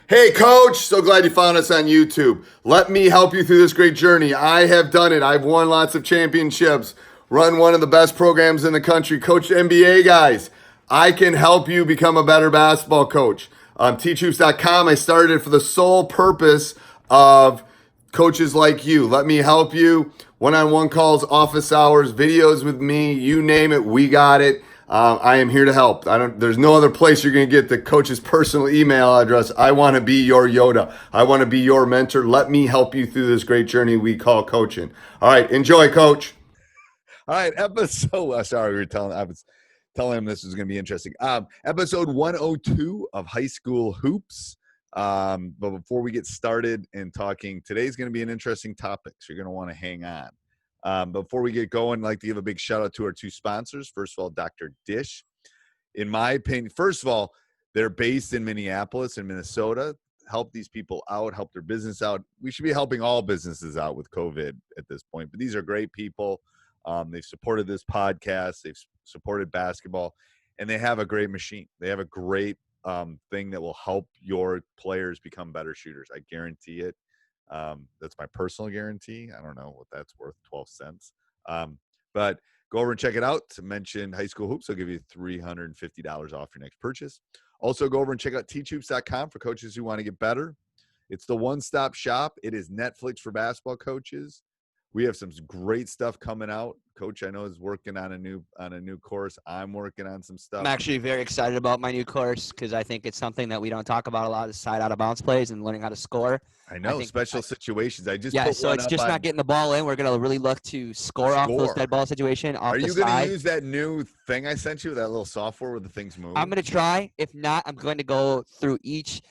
Hey, Coach, so glad you found us on YouTube. Let me help you through this great journey. I have done it. I've won lots of championships, run one of the best programs in the country, coached NBA guys. I can help you become a better basketball coach. Teachhoops.com, I started it for the sole purpose of coaches like you. Let me help you. One-on-one calls, office hours, videos with me, you name it, we got it. I am here to help. There's no other place you're going to get the coach's personal email address. I want to be your Yoda. I want to be your mentor. Let me help you through this great journey we call coaching. All right, enjoy, Coach. All right, episode. Sorry, I was telling him this was going to be interesting. Episode 102 of High School Hoops. But before we get started and talking, today's going to be an interesting topic, so you're going to want to hang on. Before we get going, I'd like to give a big shout out to our two sponsors. First of all, Dr. Dish. In my opinion, first of all, they're based in Minneapolis and Minnesota. Help these people out, help their business out. We should be helping all businesses out with COVID at this point, but these are great people. They've supported this podcast. They've supported basketball, and they have a great machine. They have a great thing that will help your players become better shooters. I guarantee it. That's my personal guarantee. I don't know what that's worth, 12 cents. But go over and check it out. To mention High School Hoops, they'll give you $350 off your next purchase. Also, go over and check out teachhoops.com for coaches who want to get better. It's the one-stop shop. It is Netflix for basketball coaches. We have some great stuff coming out. Coach, I know, is working on a new course. I'm working on some stuff. I'm actually very excited about my new course because I think it's something that we don't talk about a lot, is side out of bounds plays and learning how to score. I know, special situations. I just so it's just not getting the ball in. We're going to really look to score off those dead ball situation. Are you going to use that new thing I sent you, that little software where the things move? I'm going to try. If not, I'm going to go through each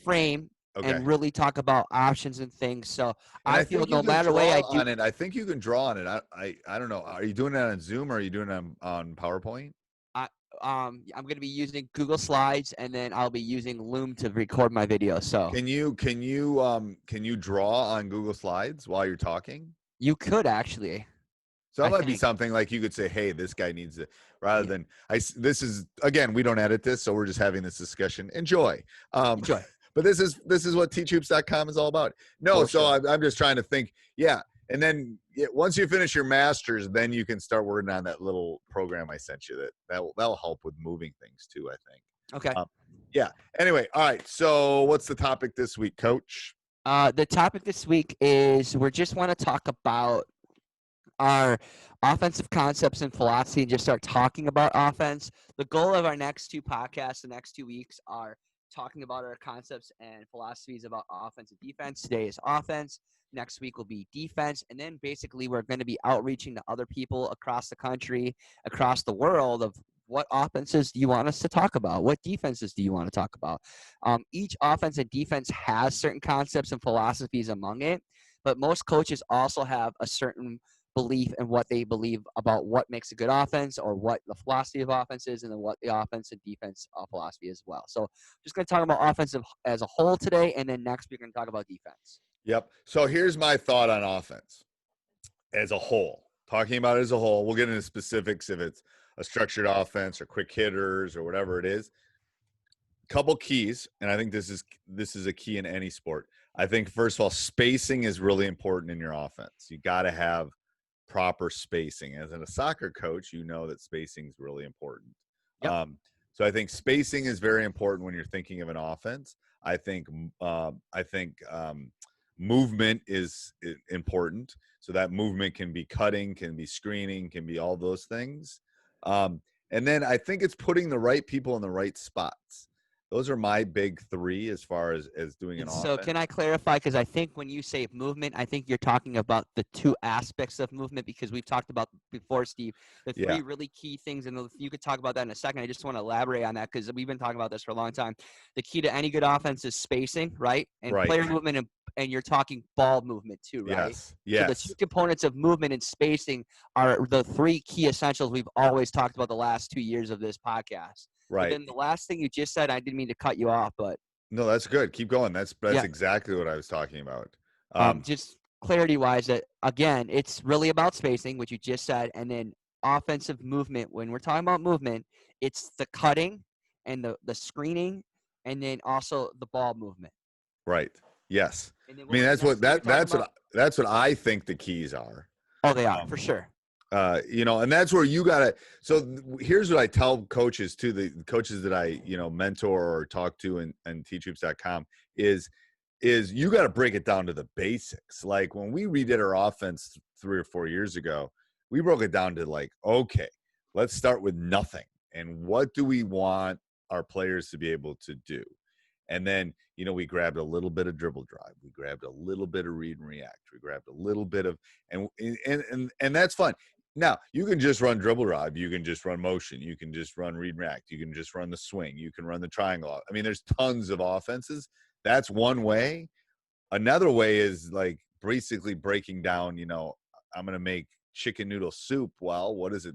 frame and really talk about options and things. So I feel no matter way I do it, I think you can draw on it. I don't know. Are you doing it on Zoom or are you doing it on PowerPoint? I'm going to be using Google Slides, and then I'll be using Loom to record my video. So can you draw on Google Slides while you're talking? You could actually. So that might be something like you could say, hey, this guy needs it, rather than this is, again, we don't edit this, so we're just having this discussion. Enjoy. Enjoy. But this is what teachhoops.com is all about. No, I'm just trying to think. Yeah. And then once you finish your master's, then you can start working on that little program I sent you. That'll help with moving things too, I think. Okay. Yeah. Anyway. All right. So what's the topic this week, Coach? The topic this week is we just want to talk about our offensive concepts and philosophy and just start talking about offense. The goal of our next two podcasts, the next 2 weeks, are talking about our concepts and philosophies about offense and defense. Today is offense. Next week will be defense. And then basically we're going to be outreaching to other people across the country, across the world, of what offenses do you want us to talk about? What defenses do you want to talk about? Each offense and defense has certain concepts and philosophies among it, but most coaches also have a certain belief in what they believe about what makes a good offense, or what the philosophy of offense is, and then what the offense and defense philosophy as well. So just going to talk about offensive as a whole today, and then next we're going to talk about defense. Yep. So here's my thought on offense as a whole. Talking about it as a whole, we'll get into specifics if it's a structured offense or quick hitters or whatever it is. Couple keys, and I think this is a key in any sport. I think, first of all, spacing is really important in your offense. You got to have proper spacing. As a soccer coach, you know that spacing is really important. Yep. So I think spacing is very important when you're thinking of an offense. I think movement is important. So that movement can be cutting, can be screening, can be all those things. And then I think it's putting the right people in the right spots. Those are my big three as far as doing an offense. So can I clarify? Because I think when you say movement, I think you're talking about the two aspects of movement, because we've talked about before, Steve, the three really key things. And you could talk about that in a second. I just want to elaborate on that because we've been talking about this for a long time. The key to any good offense is spacing, right? And player movement, and you're talking ball movement too, right? Yes. So the two components of movement and spacing are the three key essentials we've always talked about the last 2 years of this podcast. Right. But then the last thing you just said, I didn't mean to cut you off, but no, that's good. Keep going. That's exactly what I was talking about. Just clarity-wise, that again, it's really about spacing, which you just said, and then offensive movement. When we're talking about movement, it's the cutting and the screening and then also the ball movement. Right. Yes. And then I mean, was the next thing you're talking about? that's what I think the keys are. Oh, they are for sure. And that's where you gotta. So here's what I tell coaches too, the coaches that I mentor or talk to and teachhoops.com is you got to break it down to the basics. Like when we redid our offense 3 or 4 years ago, we broke it down to like, okay, let's start with nothing, and what do we want our players to be able to do? And then, we grabbed a little bit of dribble drive. We grabbed a little bit of read and react. We grabbed a little bit of, and that's fun. Now, you can just run dribble drive. You can just run motion. You can just run read and react. You can just run the swing. You can run the triangle. I mean, there's tons of offenses. That's one way. Another way is like basically breaking down, I'm going to make chicken noodle soup. Well, what is it?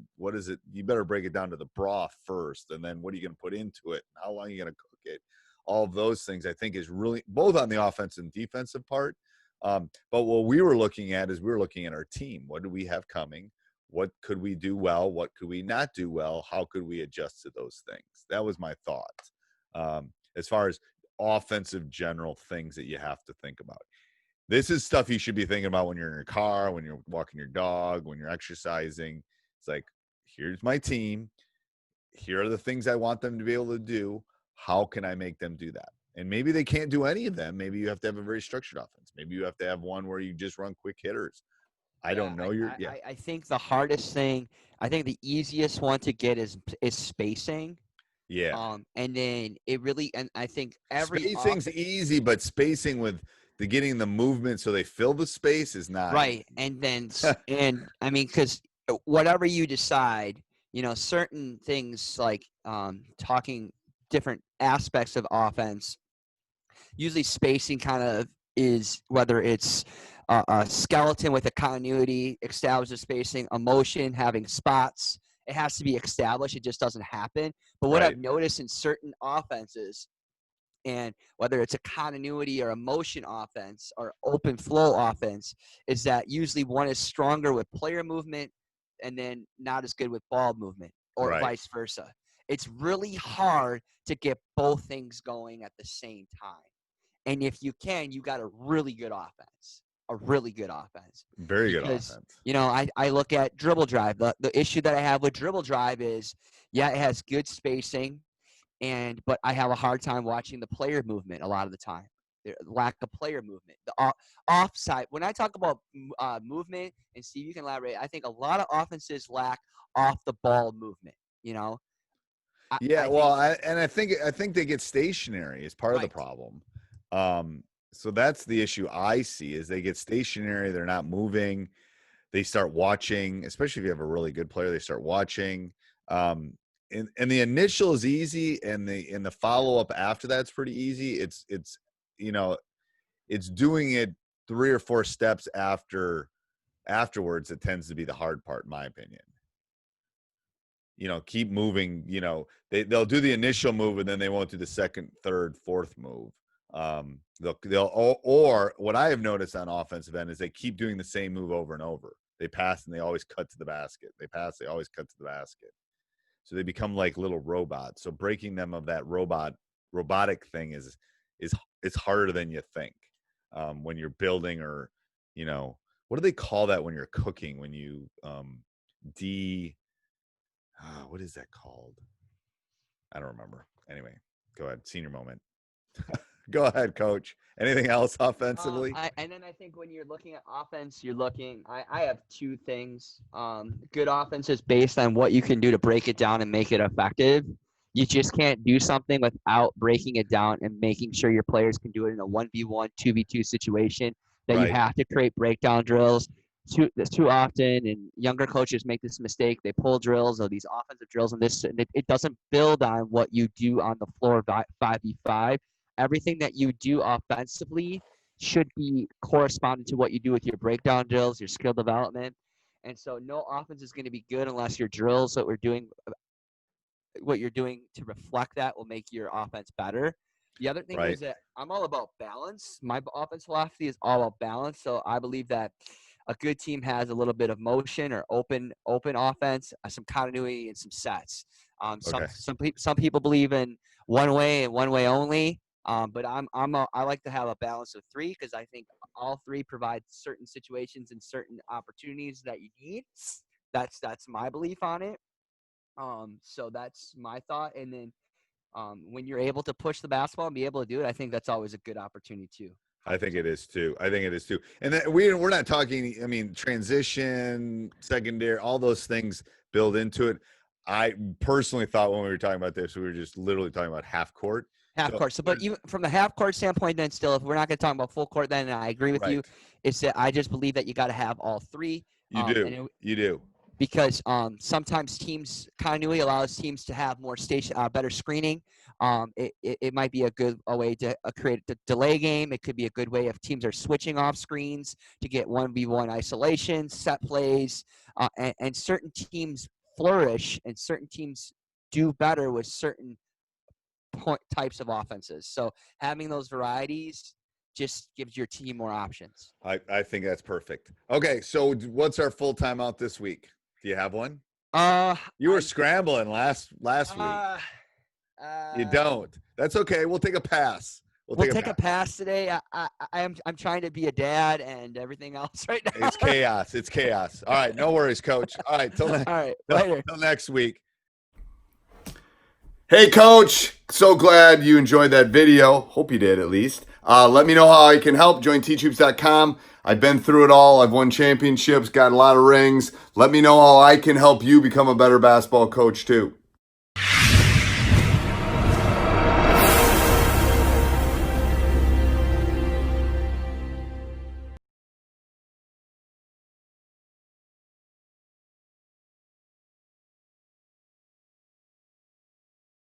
You better break it down to the broth first. And then what are you going to put into it? How long are you going to cook it? All of those things I think is really both on the offensive and defensive part. But what we were looking at is we were looking at our team. What do we have coming? What could we do well? What could we not do well? How could we adjust to those things? That was my thought. As far as offensive general things that you have to think about. This is stuff you should be thinking about when you're in your car, when you're walking your dog, when you're exercising. It's like, here's my team. Here are the things I want them to be able to do. How can I make them do that? And maybe they can't do any of them. Maybe you have to have a very structured offense. Maybe you have to have one where you just run quick hitters. I don't know. I think the hardest thing, I think the easiest one to get is spacing. Yeah. And then it really, and I think spacing's easy, but spacing with the getting the movement so they fill the space is not right. And then, and I mean, because whatever you decide, certain things like talking different aspects of offense, usually spacing kind of is whether it's a skeleton with a continuity, established spacing, a motion, having spots. It has to be established. It just doesn't happen. But what I've noticed in certain offenses, and whether it's a continuity or a motion offense or open flow offense, is that usually one is stronger with player movement and then not as good with ball movement, or vice versa. It's really hard to get both things going at the same time. And if you can, you got a really good offense. A really good offense. Very good offense. I look at dribble drive. The issue that I have with dribble drive is, it has good spacing, but I have a hard time watching the player movement a lot of the time. The lack of player movement. The offside. When I talk about movement, and Steve, you can elaborate, I think a lot of offenses lack off the ball movement. I think they get stationary as part of the problem. So that's the issue I see is they get stationary. They're not moving. They start watching, especially if you have a really good player, they start watching. And the initial is easy. And the follow-up after that's pretty easy. It's doing it 3 or 4 steps afterwards. It tends to be the hard part, in my opinion. Keep moving, they'll do the initial move and then they won't do the second, third, fourth move. Or what I have noticed on offensive end is they keep doing the same move over and over. They pass and they always cut to the basket. They pass, they always cut to the basket. So they become like little robots. So breaking them of that robotic thing is harder than you think. When you're building or, what do they call that when you're cooking? When you what is that called? I don't remember. Anyway, go ahead. Senior moment. Go ahead, coach. Anything else offensively? And then I think when you're looking at offense, I have 2 things. Good offense is based on what you can do to break it down and make it effective. You just can't do something without breaking it down and making sure your players can do it in a 1v1, 2v2 situation, that you have to create breakdown drills. Too often, and younger coaches make this mistake. They pull drills or these offensive drills, and it doesn't build on what you do on the floor 5v5. Everything that you do offensively should be corresponding to what you do with your breakdown drills, your skill development. And so no offense is going to be good unless your drills that what you're doing to reflect that will make your offense better. The other thing is that I'm all about balance. My offense philosophy is all about balance. So I believe that a good team has a little bit of motion or open offense, some continuity, and some sets. Some Okay. some people believe in one way and one way only. But I like to have a balance of three because I think all three provide certain situations and certain opportunities that you need. That's my belief on it. So that's my thought. And then when you're able to push the basketball and be able to do it, I think that's always a good opportunity too. I think it is too. I think it is too. And then we're not talking, I mean, transition, secondary, all those things build into it. I personally thought when we were talking about this, we were just literally talking about half court. Half court. So, but even from the half court standpoint, then still, if we're not going to talk about full court, then I agree with you. Right. It's that I just believe that you got to have all three. You do. You do. Because sometimes teams continuity allows teams to have more better screening. It might be a way to create a delay game. It could be a good way if teams are switching off screens to get 1v1 isolation, set plays, and certain teams flourish and certain teams do better with certain types of offenses. So having those varieties just gives your team more options. I think that's perfect. Okay, so what's our full timeout this week? Do you have one? You were scrambling last week. You don't. That's okay. We'll take a pass. We'll take a pass today. I'm trying to be a dad and everything else right now. It's chaos. It's chaos. All right, no worries, Coach. All right, later. Till next week. Hey, Coach. So glad you enjoyed that video. Hope you did, at least. Let me know how I can help. Join teachhoops.com. I've been through it all. I've won championships, got a lot of rings. Let me know how I can help you become a better basketball coach, too.